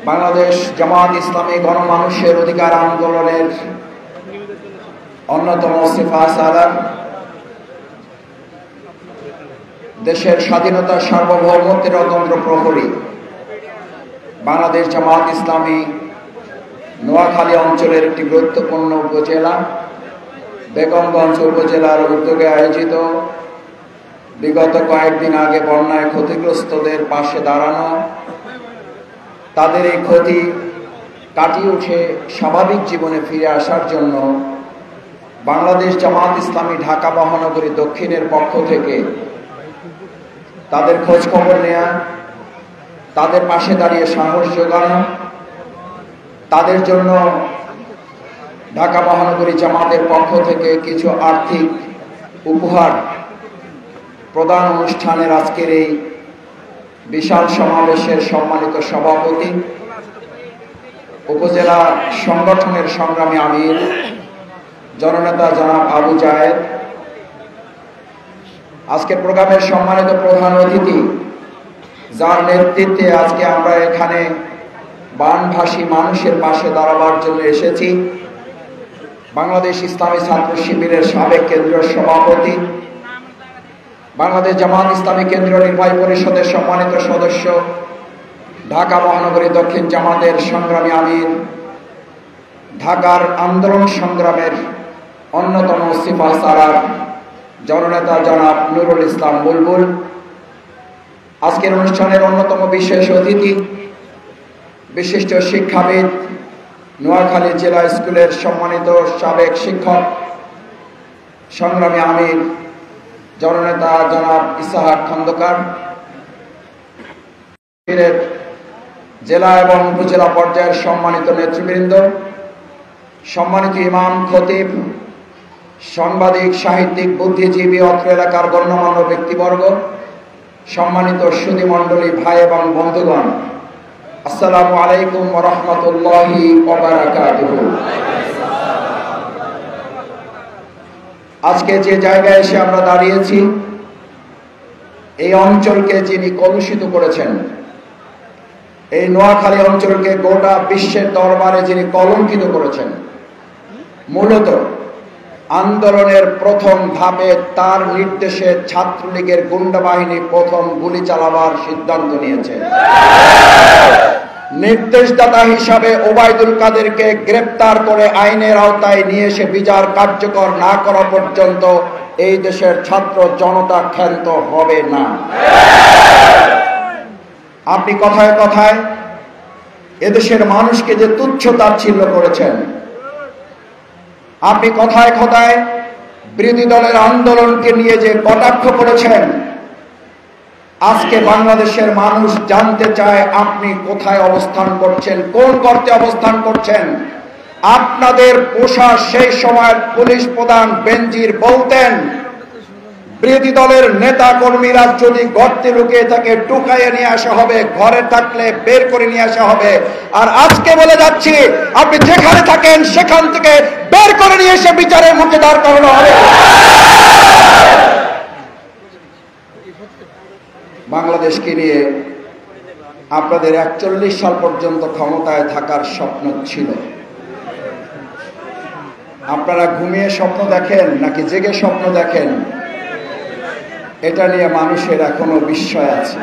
বাংলাদেশ জামাত ইসলামী গণমানুষের অধিকার আন্দোলনের অন্যতম সিপাহসালার, দেশের স্বাধীনতা সার্বভৌমত্বের অতন্ত্র প্রহরী বাংলাদেশ জামাত ইসলামী নোয়াখালী অঞ্চলের একটি গুরুত্বপূর্ণ উপজেলা বেগমগঞ্জ উপজেলার উদ্যোগে আয়োজিত বিগত কয়েকদিন আগে বন্যায় ক্ষতিগ্রস্তদের পাশে দাঁড়ানো, তাদের এই ক্ষতি কাটিয়ে উঠে স্বাভাবিক জীবনে ফিরে আসার জন্য বাংলাদেশ জামাত ইসলামী ঢাকা মহানগরী দক্ষিণের পক্ষ থেকে তাদের খোঁজ খবর নেয়া, তাদের পাশে দাঁড়িয়ে সাহস যোগানো, তাদের জন্য ঢাকা মহানগরী জামাতের পক্ষ থেকে কিছু আর্থিক উপহার প্রদান অনুষ্ঠানের আজকের এই বিশাল সমাবেশের সম্মানিত সভাপতি, উপজেলা সংগঠনের সংগ্রামী আমির জননেতা জনাব আবু জায়েদ, আজকের প্রোগ্রামের সম্মানিত প্রধান অতিথি যার নেতৃত্বে আজকে আমরা এখানে বানভাসী মানুষের পাশে দাঁড়াবার জন্য এসেছি, বাংলাদেশ ইসলামী ছাত্র শিবিরের সাবেক কেন্দ্রীয় সভাপতি, বাংলাদেশ জামাত ইসলামী কেন্দ্রীয় নির্বাহী পরিষদের সম্মানিত সদস্য, ঢাকা মহানগরী দক্ষিণ জামাতের সংগ্রামী আমির, ঢাকার আন্দোলন সংগ্রামের অন্যতম সিপাহসালার জননেতা জনাব নুরুল ইসলাম বুলবুল, আজকের অনুষ্ঠানের অন্যতম বিশেষ অতিথি বিশিষ্ট শিক্ষাবিদ, নোয়াখালী জেলা স্কুলের সম্মানিত সাবেক শিক্ষক, সংগ্রামী আমির জননেতা জনাব ইসাহাক খন্দকার, জেলা এবং উপজেলা পর্যায়ের সম্মানিত নেতৃবৃন্দ, সম্মানিত ইমাম, খতিব, সাংবাদিক, সাহিত্যিক, বুদ্ধিজীবী, অত্র এলাকার গণ্যমান্য ব্যক্তিবর্গ, সম্মানিত সুধীমণ্ডলী, ভাই এবং বন্ধুগণ, আসসালামু আলাইকুম ওয়া রাহমাতুল্লাহি ওয়া বারাকাতুহু। আজকে যে জায়গায় এসে আমরা দাঁড়িয়েছি, এই অঞ্চলকে যিনি কলুষিত করেছেন, এই নোয়াখালী অঞ্চলকে গোটা বিশ্বের দরবারে যিনি কলঙ্কিত করেছেন, মূলত আন্দোলনের প্রথম ধাপে তার নির্দেশে ছাত্রলীগের গুন্ডা বাহিনী প্রথম গুলি চালাবার সিদ্ধান্ত নিয়েছে। নির্দেশদাতা হিসাবে ওবায়দুল কাদেরকে গ্রেপ্তার করে আইনের আওতায় নিয়ে এসে বিচার কার্যকর না করা পর্যন্ত এই দেশের ছাত্র জনতা ক্ষান্ত হবে না। আপনি কথায় কথায় এদেশের মানুষকে যে তুচ্ছ তাচ্ছিল্য করেছেন, আপনি কথায় কথায় বিরোধী দলের আন্দোলনকে নিয়ে যে কটাক্ষ করেছেন, আজকে বাংলাদেশের মানুষ জানতে চায় আপনি কোথায় অবস্থান করছেন, কোন গর্তে অবস্থান করছেন। আপনাদের পোষা সেই সময়ের পুলিশ প্রধান বেনজির বলতেন, বিরোধী দলের নেতা কর্মীরা যদি গর্তে লুকিয়ে থাকে টুকাইয়ে নিয়ে আসা হবে, ঘরে থাকলে বের করে নিয়ে আসা হবে। আর আজকে বলে যাচ্ছি, আপনি যেখানে থাকেন সেখান থেকে বের করে নিয়ে এসে বিচারের মুখে দাঁড় করানো হবে। বাংলাদেশকে নিয়ে আপনাদের 41 সাল পর্যন্ত ক্ষমতায় থাকার স্বপ্ন ছিল। আপনারা ঘুমিয়ে স্বপ্ন দেখেন নাকি জেগে স্বপ্ন দেখেন, এটা নিয়ে মানুষের এখনো বিস্ময় আছে।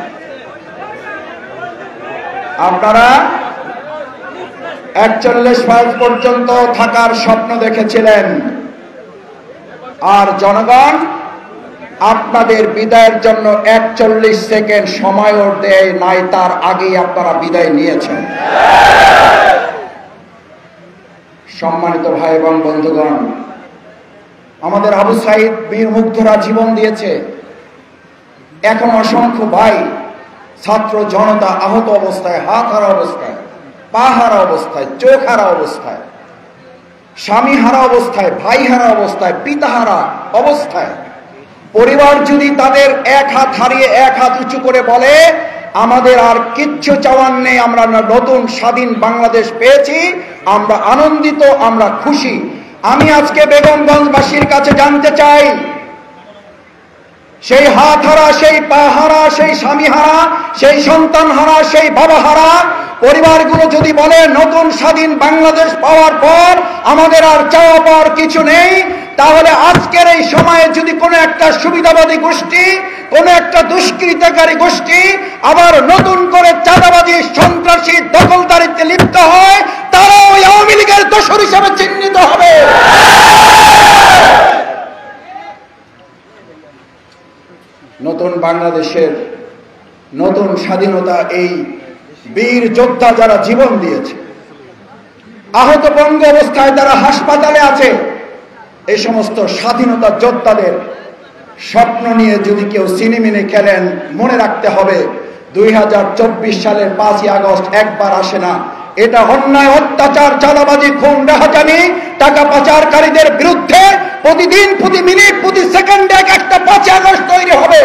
আপনারা 41 সাল পর্যন্ত থাকার স্বপ্ন দেখেছিলেন, আর জনগণ আপনাদের বিদায়ের জন্য 41 সেকেন্ড সময়ও দেয় নাই, তার আগেই আপনারা বিদায় নিয়েছেন। সম্মানিত ভাই এবং বন্ধুগণ, আমাদের আবু সাইদ বীর মুগ্ধরা জীবন দিয়েছে, এখন অসংখ্য ভাই ছাত্র জনতা আহত অবস্থায়, হাত হারা অবস্থায়, পা হারা অবস্থায়, চোখ হারা অবস্থায়, স্বামী হারা অবস্থায়, ভাই হারা অবস্থায়, পিতা হারা অবস্থায়। পরিবার যদি তাদের এক হাত হারিয়ে এক হাত উঁচু করে বলে আমাদের আর কিচ্ছু চাওয়ার নেই, আমরা নতুন স্বাধীন বাংলাদেশ পেয়েছি, আমরা আনন্দিত, আমরা খুশি। আমি আজকে বেগমগঞ্জবাসীর কাছে জানতে চাই, সেই হাত হারা, সেই পা হারা, সেই স্বামী হারা, সেই সন্তান হারা, সেই বাবা হারা পরিবারগুলো যদি বলে নতুন স্বাধীন বাংলাদেশ পাওয়ার পর আমাদের আর চাওয়া পাওয়ার কিছু নেই, তাহলে আজকের এই সময়ে যদি কোনো একটা সুবিধাবাদী গোষ্ঠী, কোনো একটা দুষ্কৃতকারী গোষ্ঠী আবার নতুন করে চাঁদাবাজি, সন্ত্রাসী, দখলদারিত্বে লিপ্ত হয়, তারা ওই আওয়ামী লীগের দোসর হিসেবে চিহ্নিত হবে। নতুন বাংলাদেশের নতুন স্বাধীনতা এই বীর যোদ্ধা যারা জীবন দিয়েছে, আহত পঙ্গু অবস্থায় যারা হাসপাতালে আছে, এই সমস্ত স্বাধীনতা যোদ্ধাদের স্বপ্ন নিয়ে যদি কেউ সিনেমিনে খেলেন, মনে রাখতে হবে 2024 সালের 5ই আগস্ট একবার আসে না। এটা অন্যায়, অত্যাচার, চাঁদাবাজি, খুন, রাহাজানি, টাকা পাচারকারীদের বিরুদ্ধে প্রতিদিন, প্রতি মিনিট, প্রতি সেকেন্ডে একটা 5ই আগস্ট তৈরি হবে।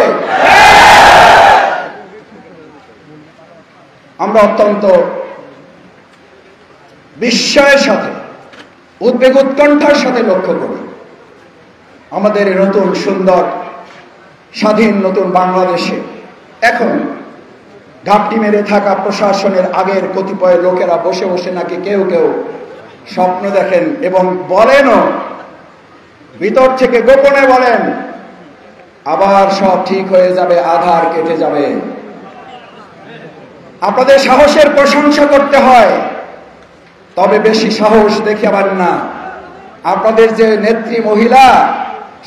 আমরা অত্যন্ত বিস্ময়ের সাথে, উদ্বেগ উৎকণ্ঠার সাথে লক্ষ্য করি আমাদের নতুন সুন্দর স্বাধীন নতুন বাংলাদেশে এখন ঘাপটি মেরে থাকা প্রশাসনের আগের কতিপয় লোকেরা বসে বসে নাকি কেউ কেউ স্বপ্ন দেখেন এবং বলেনও, ভিতর থেকে গোপনে বলেন আবার সব ঠিক হয়ে যাবে, আধার কেটে যাবে। আপনাদের সাহসের প্রশংসা করতে হয়, তবে বেশি সাহস দেখাবেন না। আপনাদের যে নেত্রী মহিলা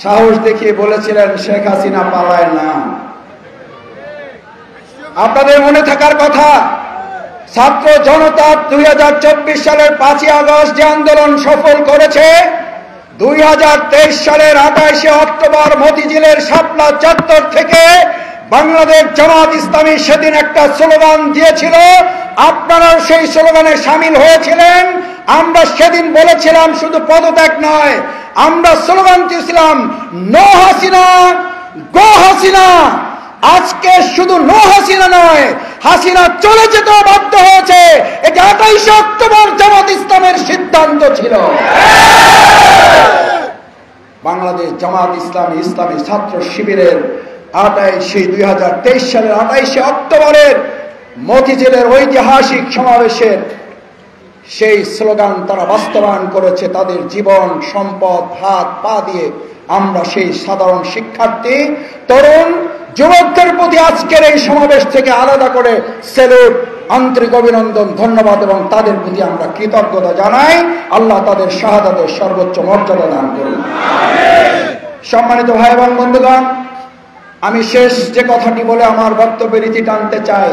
সাহস দেখিয়ে বলেছিলেন শেখ হাসিনা পালায় না। আপনাদের মনে থাকার কথা, ছাত্র জনতা 2024 সালের 5ই আগস্ট যে আন্দোলন সফল করেছে, 2023 সালের 28শে অক্টোবর মতিঝিলের শাপলা চত্বর থেকে বাংলাদেশ জামাত ইসলামী সেদিন একটা স্লোগান দিয়েছিল, আপনারাও সেই স্লোগানে সামিল হয়েছিলেন। আমরা সেদিন বলেছিলাম শুধু পদত্যাগ নয়, আমরা স্লোগান দিয়েছিলাম নো হাসিনা, গো হাসিনা। আজকে শুধু নো হাসিনা নয়, হাসিনা চলে যেতে বাধ্য হয়েছে। এটা 28শে অক্টোবর জামাত ইসলামের সিদ্ধান্ত ছিল। বাংলাদেশ জামাত ইসলামী, ইসলামী ছাত্র শিবিরের 2023 সালের 28শে অক্টোবরের মতিঝিলের ঐতিহাসিক সমাবেশের সেই স্লোগান তারা বাস্তবায়ন করেছে তাদের জীবন, সম্পদ, হাত পা দিয়ে। আমরা সেই সাধারণ শিক্ষার্থী, তরুণ, যুবকদের প্রতি আজকের এই সমাবেশ থেকে আলাদা করে স্যালুট, আন্তরিক অভিনন্দন, ধন্যবাদ এবং তাদের প্রতি আমরা কৃতজ্ঞতা জানাই। আল্লাহ তাদের শাহাদাতের সর্বোচ্চ মর্যাদা দান করুন। সম্মানিত ভাই এবং বন্ধুগণ, আমি শেষ যে কথাটি বলে আমার বক্তব্যের ইতি টানতে চাই,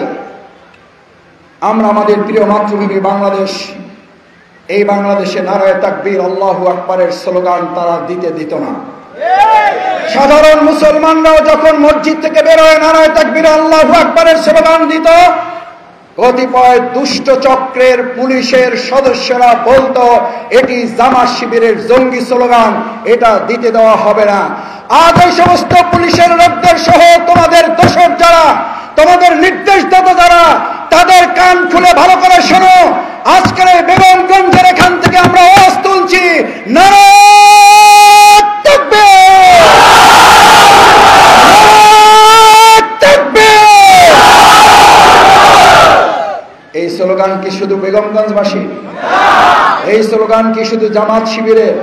আমরা আমাদের প্রিয় মাতৃভূমি বাংলাদেশ, এই বাংলাদেশে নারায়ে তাকবীর, আল্লাহু আকবারের স্লোগান তারা দিত না। সাধারণ মুসলমানরাও যখন মসজিদ থেকে বের হয়ে নারায়ে তাকবীর, আল্লাহু আকবারের স্লোগান দিত, কতিপয় দুষ্ট চক্রের পুলিশের সদস্যরা বলতো এটি জামাত শিবিরের জঙ্গি স্লোগান, এটা দিতে দেওয়া হবে না। আজ ওই সমস্ত পুলিশের লোকদের সহ তোমাদের দোসর যারা, তোমাদের নির্দেশদাতা যারা, তাদের কান খুলে ভালো করে শোনো। আজকের এই বেগমগঞ্জের এখান থেকে আমরা আওয়াজ তুলছি, নারায়ে তাকবীর, নারায়ে তাকবীর। এই স্লোগান কি শুধু বেগমগঞ্জবাসী? এই স্লোগান কি শুধু জামাত শিবিরের?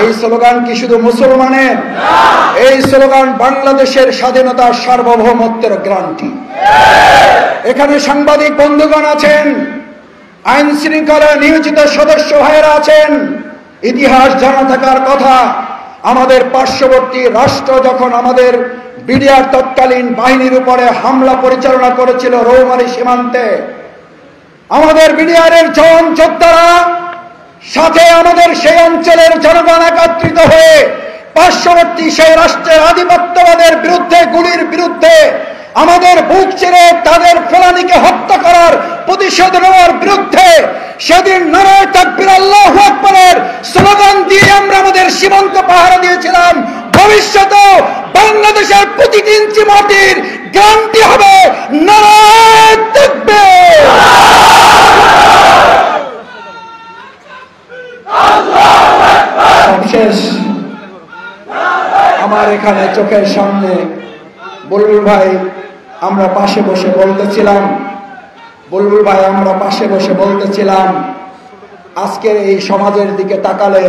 এই স্লোগান কি শুধু মুসলমানের? এই স্লোগান বাংলাদেশের স্বাধীনতার সার্বভৌমত্বের গ্যারান্টি। এখানে সাংবাদিক বন্ধুগণ আছেন, আইন শৃঙ্খলা নিয়োজিত সদস্য ভাইয়েরা আছেন। ইতিহাস জানা থাকার কথা, আমাদের পার্শ্ববর্তী রাষ্ট্র যখন আমাদের বিডিআর তৎকালীন বাহিনীর উপরে হামলা পরিচালনা করেছিল রৌমারী সীমান্তে, আমাদের বিডিআরের জওয়ান যোদ্ধারা সাথে আমাদের সেই অঞ্চলের জনগণ একত্রিত হয়ে পার্শ্ববর্তী সেই রাষ্ট্রের আধিপত্যবাদের বিরুদ্ধে, গুলির বিরুদ্ধে, আমাদের বুক চিরে তাদের ফেলানিকে হত্যা করার প্রতিশোধ নেওয়ার বিরুদ্ধে সেদিন নারায়ে তাকবীর, আল্লাহু আকবারের স্লোগান দিয়ে আমরা আমাদের সীমান্ত পাহারা দিয়েছিলাম। ভবিষ্যতে বাংলাদেশের প্রতিটি ইঞ্চি মাটির গ্যারান্টি হবে নারায়ে তাকবীর। সবশেষ আমার এখানে চোখের সামনে বুলবুল ভাই আমরা পাশে বসে বলতেছিলাম আজকের এই সমাজের দিকে তাকালে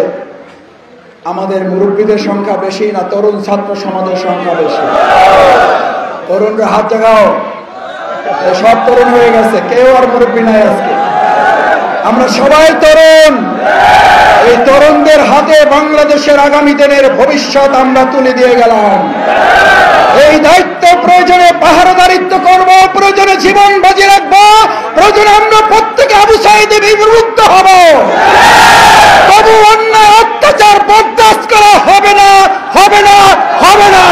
আমাদের মুরব্বীদের সংখ্যা বেশি না তরুণ ছাত্র সমাজের সংখ্যা বেশি? তরুণরা হাত জাগাও। সব তরুণ হয়ে গেছে, কেউ আর মুরব্বী নাই আজকে। আমরা সবাই তরুণ। এই তরুণদের হাতে বাংলাদেশের আগামী দিনের ভবিষ্যৎ আমরা তুলে দিয়ে গেলাম। এই দায়িত্ব প্রয়োজনে পাহারাদারিত্ব করব, প্রয়োজনে জীবন বাজি রাখবো, প্রয়োজনে আমরা প্রত্যেকে আবু সাঈদের বিরুদ্ধে হব। তবু অন্যায় অত্যাচার বরদাস্ত করা হবে না, হবে না, হবে না।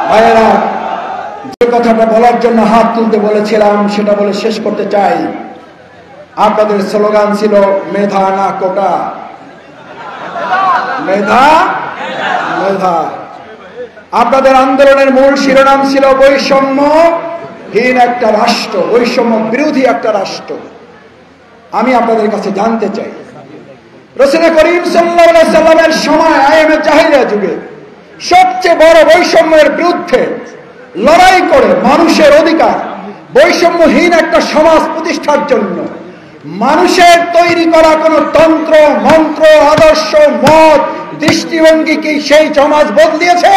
ভাইয়েরা, যে কথাটা বলার জন্য হাত তুলতে বলেছিলাম সেটা বলে শেষ করতে চাই। আপনাদের স্লোগান ছিল মেধা না কোটা, মেধা মেধা। আপনাদের আন্দোলনের মূল শিরোনাম ছিল বৈষম্যহীন একটা রাষ্ট্র, বৈষম্য বিরোধী একটা রাষ্ট্র। আমি আপনাদের কাছে জানতে চাই, রাসূল করিম সাল্লাল্লাহু আলাইহি সাল্লামের সময় আইএমএ জাহিলিয়া যুগে সবচেয়ে বড় বৈষম্যের বিরুদ্ধে লড়াই করে মানুষের অধিকার, বৈষম্যহীন একটা সমাজ প্রতিষ্ঠার জন্য মানুষের তৈরি করা কোন তন্ত্র মন্ত্র আদর্শ মত দৃষ্টিভঙ্গি কি সেই সমাজ বদলিয়েছে,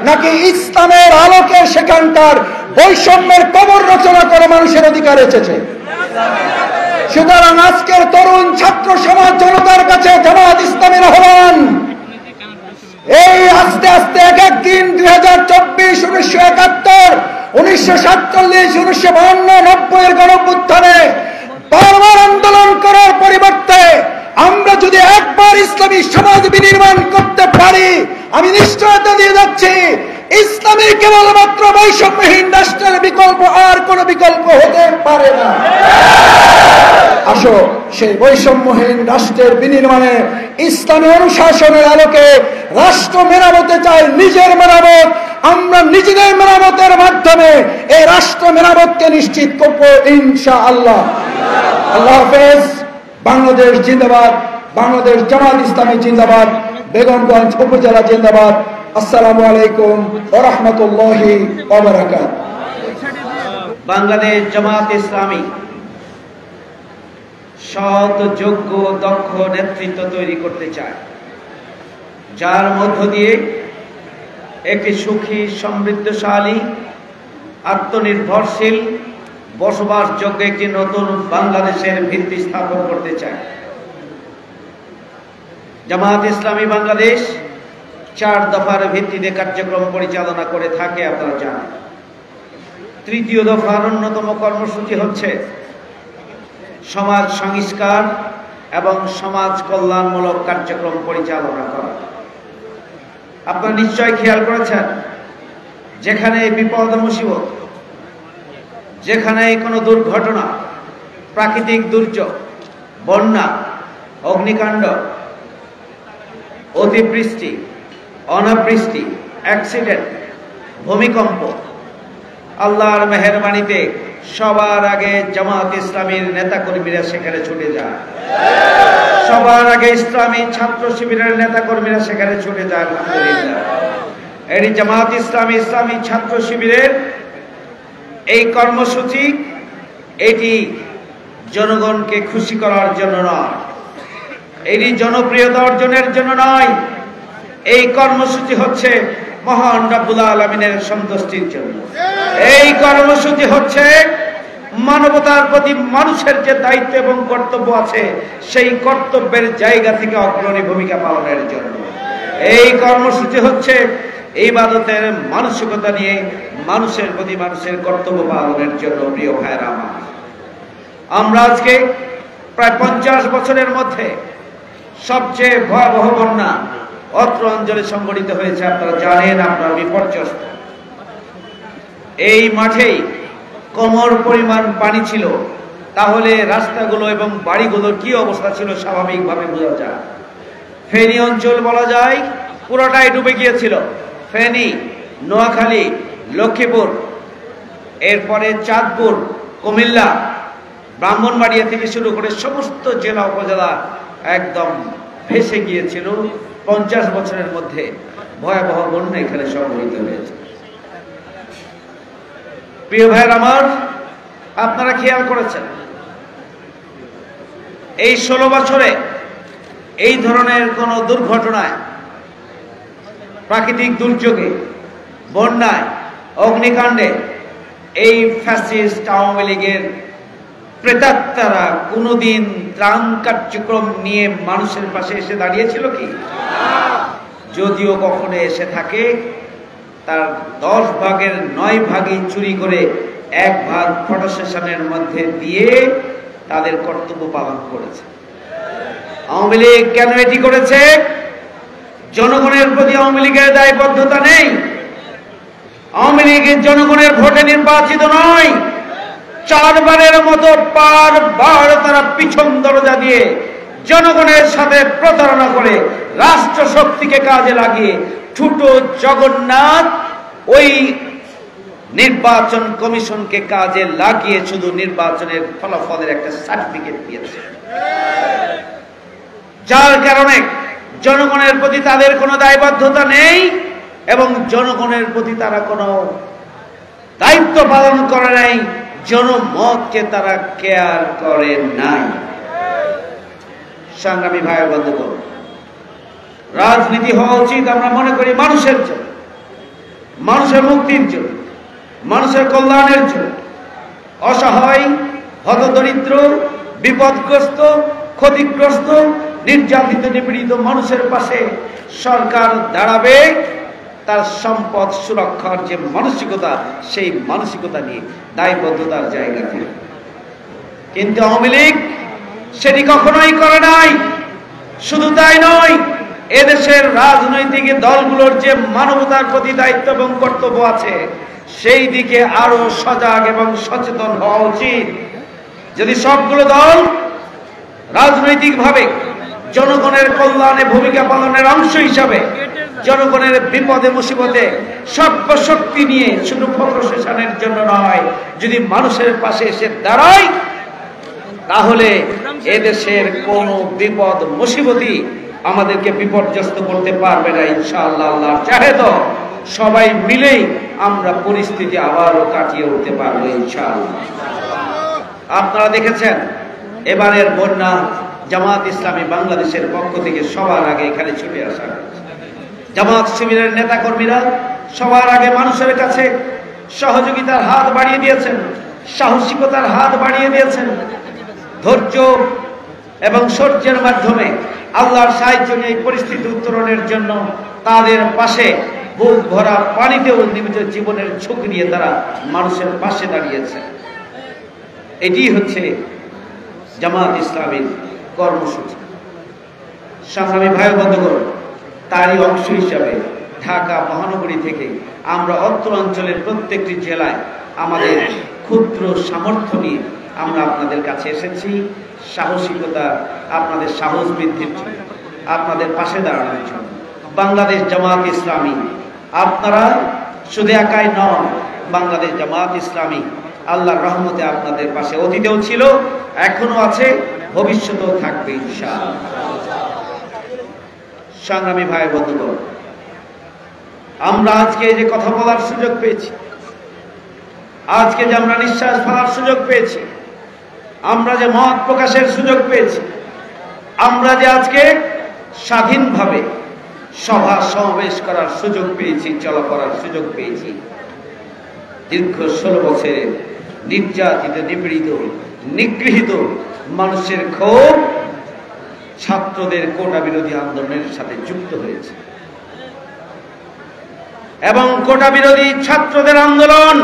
নাকি ইসলামের আলোকে সেখানকার বৈষম্যের কবর রচনা করে মানুষের অধিকার এসেছে? সুতরাং আজকের তরুণ ছাত্র সমাজ জনতার কাছে জামাত ইসলামের আহ্বান, এই আস্তে আস্তে এক এক দিন 2024, 1971, 1947, 1952, 90 এর গণঅভ্যুত্থানে বারবার আন্দোলন করার পরিবর্তে আমরা যদি একবার ইসলামী সমাজ বিনির্মাণ করতে পারি, আমি নিশ্চয়তা দিয়ে যাচ্ছি ইসলামী কেবলমাত্র বৈষম্যহীন রাষ্ট্রের বিকল্প, আর কোন বিকল্প হতে পারে না। আসো সেই বৈষম্যহীন রাষ্ট্রের বিনির্মাণে ইসলামী অনুশাসনের আলোকে রাষ্ট্র মেরামতে চাই, নিজের মেরামত। আমরা নিজেদের মেরামতের মাধ্যমে এই রাষ্ট্র মেরামতকে নিশ্চিত করব ইনশাআল্লাহ। আল্লাহ হাফেজ। বাংলাদেশ জিন্দাবাদ, বাংলাদেশ জামাত ইসলামী জিন্দাবাদ, বেগমগঞ্জ উপজেলা জিন্দাবাদ। আসসালামু আলাইকুম ওয়া রাহমাতুল্লাহি ওয়া বারাকাতুহু। বাংলাদেশ জামাত ইসলামী সৎ, যোগ্য, দক্ষ নেতৃত্ব তৈরি করতে চায়, যার মধ্য দিয়ে একটি সুখী, সমৃদ্ধশালী, আত্মনির্ভরশীল, বসবাসযোগ্য একটি নতুন বাংলাদেশের ভিত্তি স্থাপন করতে চায়। জামাত ইসলামী বাংলাদেশ 4 দফার ভিত্তিতে কার্যক্রম পরিচালনা করে থাকে, আপনারা জানেন। 3য় দফার অন্যতম কর্মসূচি হচ্ছে সমাজ সংস্কার এবং সমাজ কল্যাণমূলক কার্যক্রম পরিচালনা করা। আপনারা নিশ্চয় খেয়াল করেছেন, যেখানে বিপদ মুসিবত, যেখানে কোনো দুর্ঘটনা, প্রাকৃতিক দুর্যোগ, বন্যা, অগ্নিকাণ্ড, অতিবৃষ্টি, অনাবৃষ্টি, অ্যাক্সিডেন্ট, ভূমিকম্প, আল্লাহর মেহেরবানিতে সবার আগে জামাত ইসলামীর নেতাকর্মীরা সেখানে ছুটে যায়। সবার আগে ইসলামী ছাত্র শিবিরের নেতাকর্মীরা সেখানে ছুটে যায়। আলহামদুলিল্লাহ, এটি জামাত ইসলামী ইসলামী ছাত্র শিবিরের এই কর্মসূচি, এটি জনগণকে খুশি করার জন্য নয়, এটি জনপ্রিয়তা অর্জনের জন্য নয়। এই কর্মসূচি হচ্ছে মহান রব্বুল আলামিনের সন্তুষ্টির জন্য। এই কর্মসূচি হচ্ছে মানবতার প্রতি মানুষের যে দায়িত্ব এবং কর্তব্য আছে, সেই কর্তব্যের জায়গা থেকে অগ্রণী ভূমিকা পালনের জন্য। এই কর্মসূচি হচ্ছে ইবাদতের মানসিকতা নিয়ে মানুষের প্রতি মানুষের কর্তব্য পালনের জন্য। প্রিয় ভাইরা আমার, আমরা আজকে প্রায় 50 বছরের মধ্যে সবচেয়ে ভয়াবহ বন্যা অত্র অঞ্চলে সংঘটিত হয়েছে, আপনারা জানেন। আপনারা বিপর্যস্ত। এই মাঠেই কোমর পরিমাণ পানি ছিল, তাহলে রাস্তাগুলো এবং বাড়িগুলোর কি অবস্থা ছিল স্বাভাবিকভাবে বোঝা যায়। ফেনী অঞ্চল বলা যায় পুরোটাই ডুবে গিয়েছিল। ফেনী, নোয়াখালী, লক্ষ্মীপুর, এরপরে চাঁদপুর, কুমিল্লা, ব্রাহ্মণবাড়িয়া থেকে শুরু করে সমস্ত জেলা উপজেলা একদম ভেসে গিয়েছিল 50 বছরের মধ্যে। ভয়াবহ বন্যা এখানে সংঘটিত হয়েছে। প্রিয় ভাইয়ের আমার, আপনারা খেয়াল করেছেন এই 16 বছরে এই ধরনের কোন দুর্ঘটনায়, প্রাকৃতিক দুর্যোগে, বন্যায়, অগ্নিকাণ্ডে এই ফ্যাসিস্ট আওয়ামী লীগের প্রেতাত্মারা কোনদিন ত্রাণ কার্যক্রম নিয়ে মানুষের পাশে এসে দাঁড়িয়েছিল কি? যদিও কখনো এসে থাকে, তার 10 ভাগের 9 ভাগই চুরি করে 1 ভাগ ফটো সেশনের মধ্যে দিয়ে তাদের কর্তব্য পালন করেছে। আওয়ামী লীগ কেন এটি করেছে? জনগণের প্রতি আওয়ামী লীগের দায়বদ্ধতা নেই। আওয়ামী লীগের জনগণের ভোটে নির্বাচিত নয়। 4 বারের মতো বারবার তারা পিছন দরজা দিয়ে জনগণের সাথে প্রতারণা করে রাষ্ট্র শক্তিকে কাজে লাগিয়ে ছোট জগন্নাথ ওই নির্বাচন কমিশনকে কাজে লাগিয়ে শুধু নির্বাচনের ফলাফলের একটা সার্টিফিকেট দিয়েছে, যার কারণে জনগণের প্রতি তাদের কোনো দায়বদ্ধতা নেই এবং জনগণের প্রতি তারা কোনো দায়িত্ব পালন করে নাই, জনমতকে তারা কেয়ার করে নাই। সংগ্রামী ভাই বন্ধুগণ, রাজনীতি হওয়া উচিত আমরা মনে করি মানুষের জন্য, মানুষের মুক্তির জন্য, মানুষের কল্যাণের জন্য। অসহায়, হতদরিদ্র, বিপদগ্রস্ত, ক্ষতিগ্রস্ত, নির্যাতিত, নিপীড়িত মানুষের পাশে সরকার দাঁড়াবে তার সম্পদ সুরক্ষার যে মানসিকতা, সেই মানসিকতা নিয়ে দায়বদ্ধতার জায়গা থেকে। কিন্তু আওয়ামী লীগ সেটি কখনোই করে নাই। শুধু তাই নয়, এদেশের রাজনৈতিক দলগুলোর যে মানবতার প্রতি দায়িত্ব এবং কর্তব্য আছে, সেই দিকে আরো সজাগ এবং সচেতন হওয়া উচিত। যদি সবগুলো দল রাজনৈতিকভাবে জনগণের কল্যাণে ভূমিকা পালনের অংশ হিসাবে জনগণের বিপদে মুসিবতে সর্বশক্তি নিয়ে শুধু ফটো সেশনের জন্য নয়, যদি মানুষের পাশে এসে দাঁড়ায়, তাহলে এদেশের কোন বিপদ মুসিবতই আমাদেরকে বিপর্যস্ত করতে পারবে না ইনশাআল্লাহ। আল্লাহর চাহেদ সবাই মিলেই আমরা পরিস্থিতি আবারও কাটিয়ে উঠতে পারবো ইনশাআল্লাহ। আপনারা দেখেছেন এবারের বন্যা জামাত ইসলামী বাংলাদেশের পক্ষ থেকে সবার আগে এখানে ছুটে আসা হয়েছে। জামাত শিবিরের নেতা কর্মীরা সবার আগে মানুষের কাছে সহযোগিতার হাত বাড়িয়ে দিয়েছেন, সাহসিকতার হাত বাড়িয়ে দিয়েছেন। ধৈর্য এবং সহ্যের মাধ্যমে আল্লাহর সাহায্য নিয়ে এই পরিস্থিতি উত্তরণের জন্য তাদের পাশে বুক ভরা পানিতেও নিমিত জীবনের ঝুঁকি নিয়ে তারা মানুষের পাশে দাঁড়িয়েছে। এটি হচ্ছে জামাত ইসলামীর কর্মসূচি। সংগ্রামী ভাই বন্ধুগণ, তারই অংশ হিসাবে ঢাকা মহানগরী থেকে আমরা অত্র অঞ্চলের প্রত্যেকটি জেলায় আমাদের ক্ষুদ্র সামর্থ্য নিয়ে আমরা আপনাদের কাছে এসেছি। সাহসিকতা, আপনাদের সাহস বৃদ্ধির জন্য, আপনাদের পাশে দাঁড়ানোর জন্য। বাংলাদেশ জামাত ইসলামী, আপনারা শুধু একাই নন, বাংলাদেশ জামাত ইসলামী আল্লাহর রহমতে আপনাদের পাশে অতীতেও ছিল, এখনো আছে, ভবিষ্যতেও থাকবে ইনশাআল্লাহ। সংগ্রামী ভাই বন্ধুগণ, আমরা আজকে যে কথা বলার সুযোগ পেয়েছি, আজকে যে আমরা নিঃশ্বাস ফেলার সুযোগ পেয়েছি, আমরা যে মত প্রকাশের সুযোগ পেয়েছি, আমরা যে আজকে স্বাধীনভাবে সভা সমাবেশ করার সুযোগ পেয়েছি, চলাফেরার সুযোগ পেয়েছি, দীর্ঘ 16 বছরের নির্যাতিত, নিপীড়িত, নিগৃহীত মানুষের ক্ষোভ ছাত্রদের কোটা বিরোধী আন্দোলনের সাথে যুক্ত হয়েছে এবং কোটা বিরোধী ছাত্রদের আন্দোলন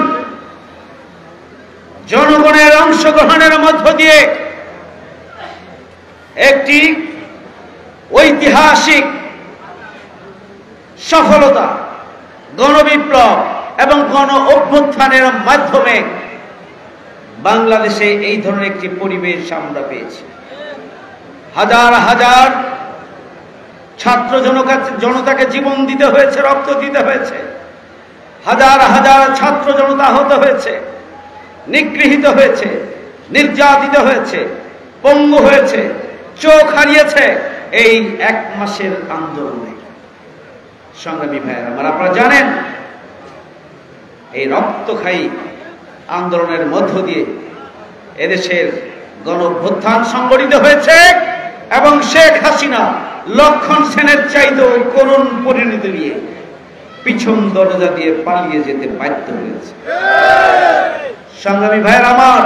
জনগণের অংশগ্রহণের মধ্য দিয়ে একটি ঐতিহাসিক সফলতা, গণবিপ্লব এবং গণ অভ্যুত্থানের মাধ্যমে বাংলাদেশে এই ধরনের একটি পরিবেশ আমরা পেয়েছি। হাজার হাজার ছাত্র জনতাকে জীবন দিতে হয়েছে, রক্ত দিতে হয়েছে, হাজার হাজার ছাত্র জনতা আহত হয়েছে, নিগৃহীত হয়েছে, নির্যাতিত হয়েছে, পঙ্গু হয়েছে, চোখ হারিয়েছে এই 1 মাসের আন্দোলনে। সংগ্রামী ভাইয়েরা আমার, আপনারা জানেন এই রক্তক্ষয়ী আন্দোলনের মধ্য দিয়ে এদেশের গণঅভ্যুত্থান সংগঠিত হয়েছে এবং শেখ হাসিনা লক্ষণ সেনের চাইতেও করুণ পরিণতি নিয়ে পিছন দরজা দিয়ে পালিয়ে যেতে বাধ্য হয়েছে। সংগ্রামী ভাইয়েরা আমার,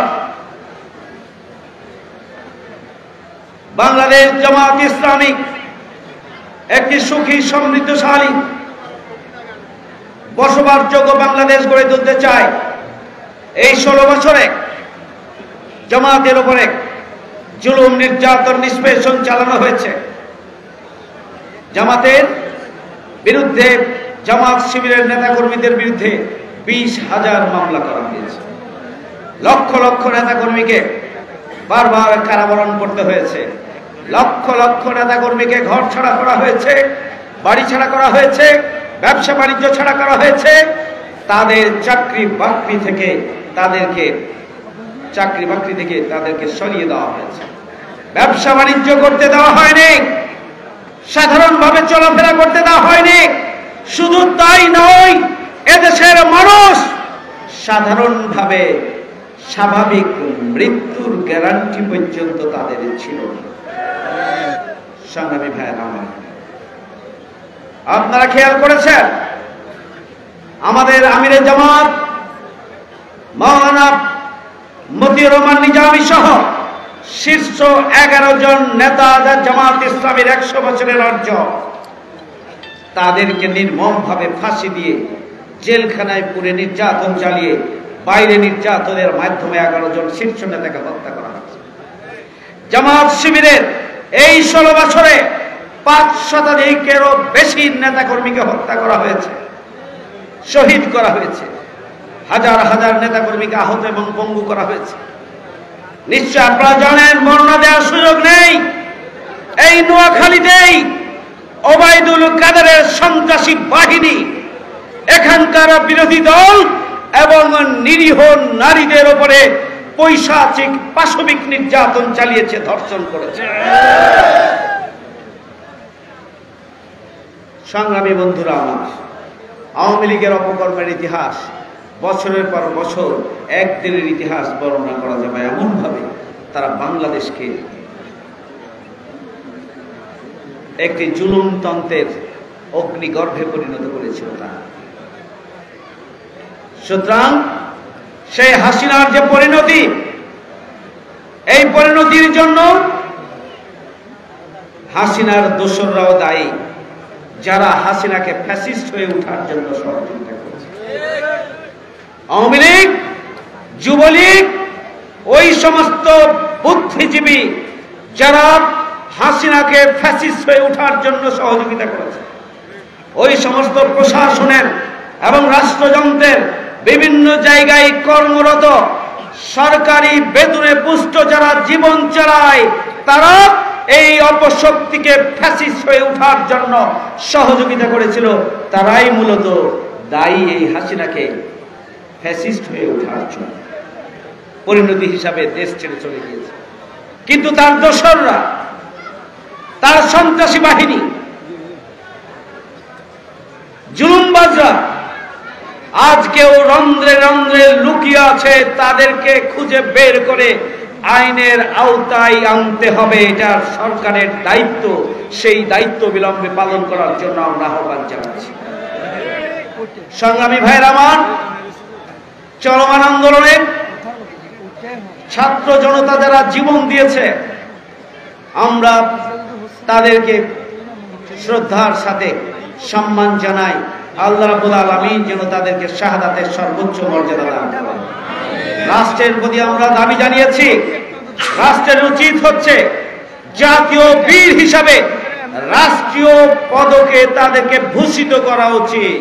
বাংলাদেশ জামাত ইসলামী একটি সুখী সমৃদ্ধশালী বসবাসযোগ্য বাংলাদেশ গড়ে তুলতে চায়। এই 16 বছরে জামাতের উপরে জুলুম, নির্যাতন, নিষ্পেষণ চালানো হয়েছে। জামাতের বিরুদ্ধে, জামাত শিবিরের নেতাকর্মীদের বিরুদ্ধে 20,000 মামলা করা হয়েছে। লক্ষ লক্ষ নেতাকর্মীকে বারবার কারাবরণ করতে হয়েছে। লক্ষ লক্ষ নেতাকর্মীকে ঘর ছাড়া করা হয়েছে, বাড়ি ছাড়া করা হয়েছে, ব্যবসা বাণিজ্য ছাড়া করা হয়েছে। তাদের চাকরি বাকরি থেকে তাদেরকে সরিয়ে দেওয়া হয়েছে। ব্যবসা বাণিজ্য করতে দেওয়া হয়নি, সাধারণভাবে চলাফেরা করতে দেওয়া হয়নি। শুধু তাই নয়, এদেশের মানুষ সাধারণভাবে স্বাভাবিক মৃত্যুর গ্যারান্টি পর্যন্ত তাদের ছিল না। সংগ্রামী ভাইয়েরা আমার, আপনারা খেয়াল করেছেন আমাদের আমিরে জামাত মাওলানা মতিউর রহমান নিজামী সহ শীর্ষ 11 জন নেতা জামাত ইসলামীর 100 বছরের অর্জন, তাদেরকে নির্মমভাবে ফাঁসি দিয়ে জেলখানায় পুরে নির্যাতন চালিয়ে বাইরে নির্যাতনের মাধ্যমে 11 জন শীর্ষ নেতাকে হত্যা করা হয়েছে। জামাত শিবিরের এই 16 বছরে 5 শতাধিকেরও বেশি নেতাকর্মীকে হত্যা করা হয়েছে, শহীদ করা হয়েছে। হাজার হাজার নেতাকর্মীকে আহত এবং পঙ্গু করা হয়েছে। নিশ্চয় আপনারা জানেন, বর্ণনা দেওয়ার সুযোগ নেই, এই নোয়াখালীতেই ওবায়দুল কাদেরের সন্ত্রাসী বাহিনী এখানকার বিরোধী দল এবং নিরীহ নারীদের উপরে পৈশাচিক পাশবিক নির্যাতন চালিয়েছে, ধর্ষণ করেছে। সংগ্রামী বন্ধুরা আমার, আওয়ামী লীগের অপকর্মের ইতিহাস বছরের পর বছর একদিনের ইতিহাস বর্ণনা করা যাবে এমন ভাবে তারা বাংলাদেশকে একটি জুলুমতন্ত্রের অগ্নিগর্ভে পরিণত করেছিল তারা। সুতরাং সেই হাসিনার যে পরিণতি, এই পরিণতির জন্য হাসিনার দোসররাও দায়ী, যারা হাসিনাকে ফ্যাসিস্ট হয়ে ওঠার জন্য সহযোগিতা করেছে। আওয়ামী লীগ, যুবলীগ, ওই সমস্ত বুদ্ধিজীবী যারা হাসিনাকে ফ্যাসিস্ট হয়ে ওঠার জন্য সহযোগিতা করেছে, ওই সমস্ত প্রশাসনের এবং রাষ্ট্রযন্ত্রের বিভিন্ন জায়গায় কর্মরত সরকারি বেতনে পুষ্ট যারা জীবন চালায়, তারা এই অপশক্তিকে ফ্যাসিস্ট হয়ে ওঠার জন্য সহযোগিতা করেছিল। তারাই মূলত দায়ী এই হাসিনাকে ফ্যাসিস্ট হয়ে ওঠার জন্য। পরিণতি হিসাবে দেশ ছেড়ে চলে গিয়েছে। কিন্তু তার দোসররা, তার সন্ত্রাসী বাহিনী, জুলুমবাজরা আজকেও রন্ধ্রে রন্ধ্রে লুকিয়ে আছে। তাদেরকে খুঁজে বের করে আইনের আওতায় আনতে হবে, এটা সরকারের দায়িত্ব। সেই দায়িত্ব বিলম্বে পালন করার জন্য আমরা আহ্বান জানাচ্ছি। সংগ্রামী ভাইয়ের আমার, চলমান আন্দোলনে ছাত্র জনতা যারা জীবন দিয়েছে, আমরা তাদেরকে শ্রদ্ধার সাথে সম্মান জানাই। আল্লাহ রাব্বুল আলামিন যেন তাদেরকে শাহাদাতের সর্বোচ্চ মর্যাদা দান করেন। রাষ্ট্রের প্রতি আমরা দাবি জানিয়েছি, রাষ্ট্রের উচিত হচ্ছে জাতীয় বীর হিসাবে রাষ্ট্রীয় পদকে তাদেরকে ভূষিত করা উচিত।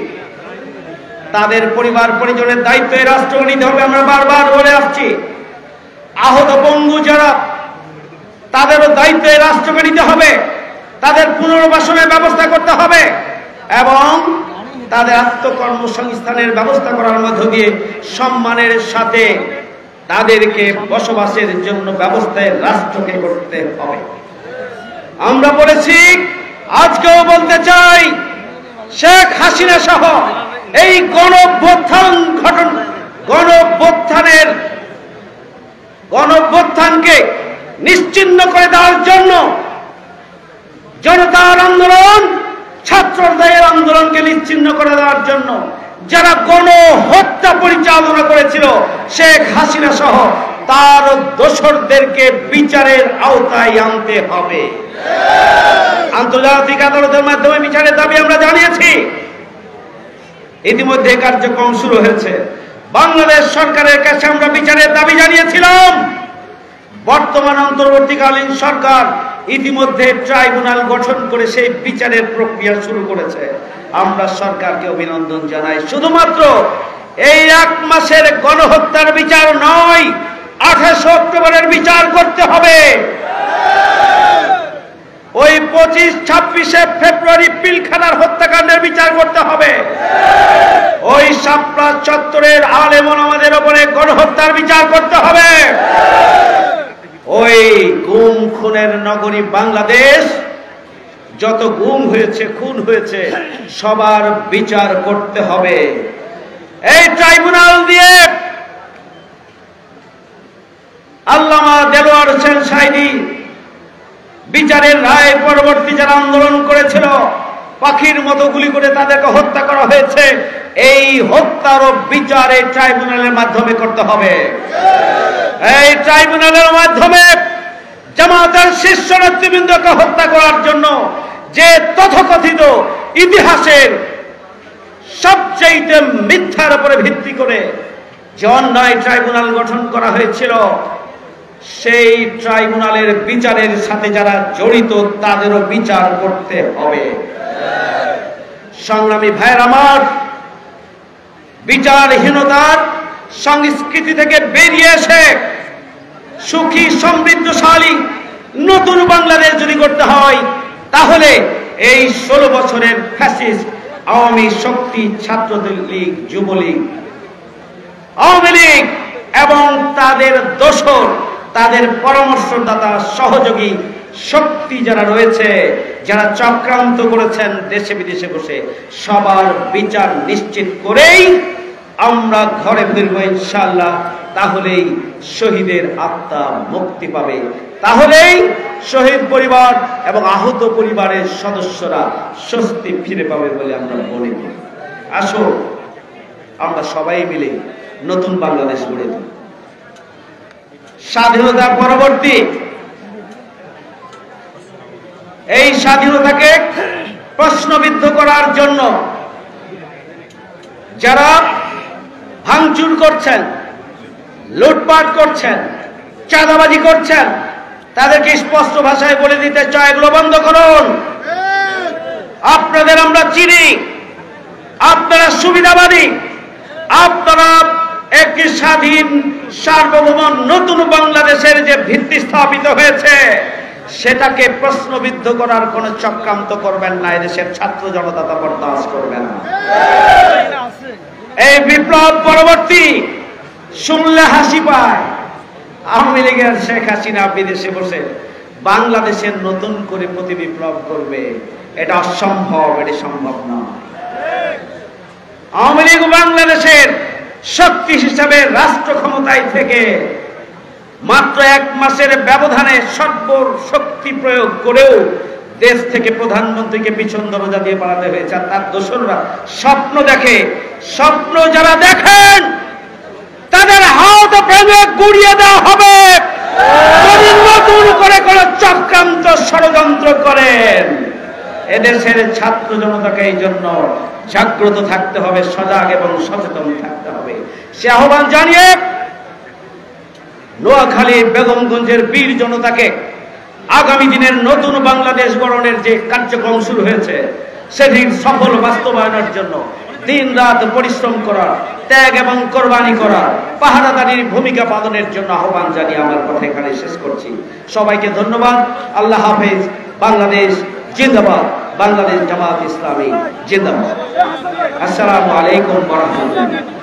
তাদের পরিবার পরিজনের দায়িত্ব এই রাষ্ট্রকে নিতে হবে। আমরা বারবার বলে আসছি, আহত পঙ্গু যারা, তাদেরও দায়িত্ব এই রাষ্ট্রকে নিতে হবে। তাদের পুনর্বাসনের ব্যবস্থা করতে হবে এবং তাদের আত্মকর্মসংস্থানের ব্যবস্থা করার মধ্য দিয়ে সম্মানের সাথে তাদেরকে বসবাসের জন্য ব্যবস্থায় রাষ্ট্রকে করতে হবে। আমরা বলেছি, আজকেও বলতে চাই, শেখ হাসিনা সহ এই গণঅভ্যুত্থানকে নিশ্চিহ্ন করে দেওয়ার জন্য জনতার আন্দোলন, ছাত্রদের আন্দোলনকে নিশ্চিহ্ন করে দেওয়ার জন্য যারা গণহত্যা পরিচালনা করেছিল শেখ হাসিনা সহ তার দোসরদেরকে বিচারের আওতায় আনতে হবে। আন্তর্জাতিক আদালতের মাধ্যমে বিচারের দাবি আমরা জানিয়েছি। ইতিমধ্যে কার্যক্রম শুরু হয়েছে। বাংলাদেশ সরকারের কাছে আমরা বিচারের দাবি জানিয়েছিলাম। বর্তমান অন্তর্বর্তীকালীন সরকার ইতিমধ্যে ট্রাইব্যুনাল গঠন করে সেই বিচারের প্রক্রিয়া শুরু করেছে। আমরা সরকারকে অভিনন্দন জানাই। শুধুমাত্র এই 1 মাসের গণহত্যার বিচার নয়, 28 অক্টোবরের বিচার করতে হবে। ওই 25-26 ফেব্রুয়ারি পিলখানার হত্যাকাণ্ডের বিচার করতে হবে। ওই শাপলা চত্বরের আলেম ওলামাদের উপরে গণহত্যার বিচার করতে হবে। ওই গুম খুনের নগরী বাংলাদেশ, যত গুম হয়েছে, খুন হয়েছে, সবার বিচার করতে হবে। এই ট্রাইব্যুনাল দিয়ে আল্লামা দেলোয়ার হোসেন সাঈদী বিচারের রায় পরবর্তী যারা আন্দোলন করেছিল, পাখির মতো গুলি করে তাদেরকে হত্যা করা হয়েছে, এই হত্যারও বিচার এই ট্রাইব্যুনালের মাধ্যমে করতে হবে। এই ট্রাইব্যুনালের মাধ্যমে জামাতের শীর্ষ নেতৃবৃন্দকে হত্যা করার জন্য যে তথাকথিত ইতিহাসের সবচেয়ে মিথ্যার উপরে ভিত্তি করে যে অন্যায় ট্রাইব্যুনাল গঠন করা হয়েছিল, সেই ট্রাইব্যুনালের বিচারের সাথে যারা জড়িত তাদেরও বিচার করতে হবে। সংগ্রামী ভাইয়ের আমার, বিচারহীনতার সংস্কৃতি থেকে বেরিয়ে এসে সুখী সমৃদ্ধশালী নতুন বাংলাদেশ যদি করতে হয়, তাহলে এই 16 বছরের ফ্যাসিস্ট আওয়ামী শক্তি, ছাত্রলীগ, যুবলীগ, আওয়ামী লীগ এবং তাদের দোসর, তাদের পরামর্শদাতা, সহযোগী শক্তি যারা রয়েছে, যারা চক্রান্ত করেছেন দেশে বিদেশে বসে, সবার বিচার নিশ্চিত করেই আমরা ঘরে ফিরব ইনশাআল্লাহ। তাহলেই শহীদের আত্মা মুক্তি পাবে, তাহলেই শহীদ পরিবার এবং আহত পরিবারের সদস্যরা স্বস্তি ফিরে পাবে বলে আমরা মনে করি। আসো আমরা সবাই মিলে নতুন বাংলাদেশ গড়ে তুলি। স্বাধীনতা পরবর্তী এই স্বাধীনতাকে প্রশ্নবিদ্ধ করার জন্য যারা ভাঙচুর করছেন, লুটপাট করছেন, চাঁদাবাজি করছেন, তাদেরকে স্পষ্ট ভাষায় বলে দিতে চাই, এগুলো বন্ধ করুন। আপনাদের আমরা চিনি, আপনারা সুবিধাবাদী, আপনারা একটি স্বাধীন সার্বভৌম নতুন বাংলাদেশের যে ভিত্তি স্থাপিত হয়েছে সেটাকে প্রশ্নবিদ্ধ করার কোন চক্রান্ত করবেন না। এদেশের ছাত্র জনতা তা বরদাস্ত করবে না। এই বিপ্লব পরবর্তী শুনলে হাসি পায়। আওয়ামী লীগের শেখ হাসিনা বিদেশে বসে বাংলাদেশের নতুন করে প্রতি বিপ্লব করবে, এটা অসম্ভব, এটি সম্ভব নয়। আওয়ামী লীগ বাংলাদেশের শক্তি হিসাবে রাষ্ট্র ক্ষমতায় থেকে মাত্র 1 মাসের ব্যবধানে সর্বশক্তি প্রয়োগ করেও দেশ থেকে প্রধানমন্ত্রীকে পিছন দরজা দিয়ে পালাতে হয়েছে। আর তার দোসররা স্বপ্ন দেখে, স্বপ্ন যারা দেখেন তাদের হাত ভেঙে গুড়িয়ে দেওয়া হবে যদি নতুন করে কোন চক্রান্ত ষড়যন্ত্র করেন। এদেশের ছাত্র জনতাকে এই জন্য জাগ্রত থাকতে হবে, সজাগ এবং সচেতন থাকতে হবে। সে আহ্বান জানিয়ে নোয়াখালী বেগমগঞ্জের বীর জনতাকে আগামী দিনের নতুন বাংলাদেশ গঠনের যে কার্যক্রম শুরু হয়েছে সেটির সফল বাস্তবায়নের জন্য দিন রাত পরিশ্রম করার, ত্যাগ এবং কোরবানি করার, পাহারাদারির ভূমিকা পালনের জন্য আহ্বান জানিয়ে আমার কথা এখানে শেষ করছি। সবাইকে ধন্যবাদ। আল্লাহ হাফেজ। বাংলাদেশ জিন্দাবাদ। বাংলাদেশ জামাত ইসলামী জিন্দাবাদ। আসসালামু আলাইকুম ওয়া রাহমাতুল্লাহ।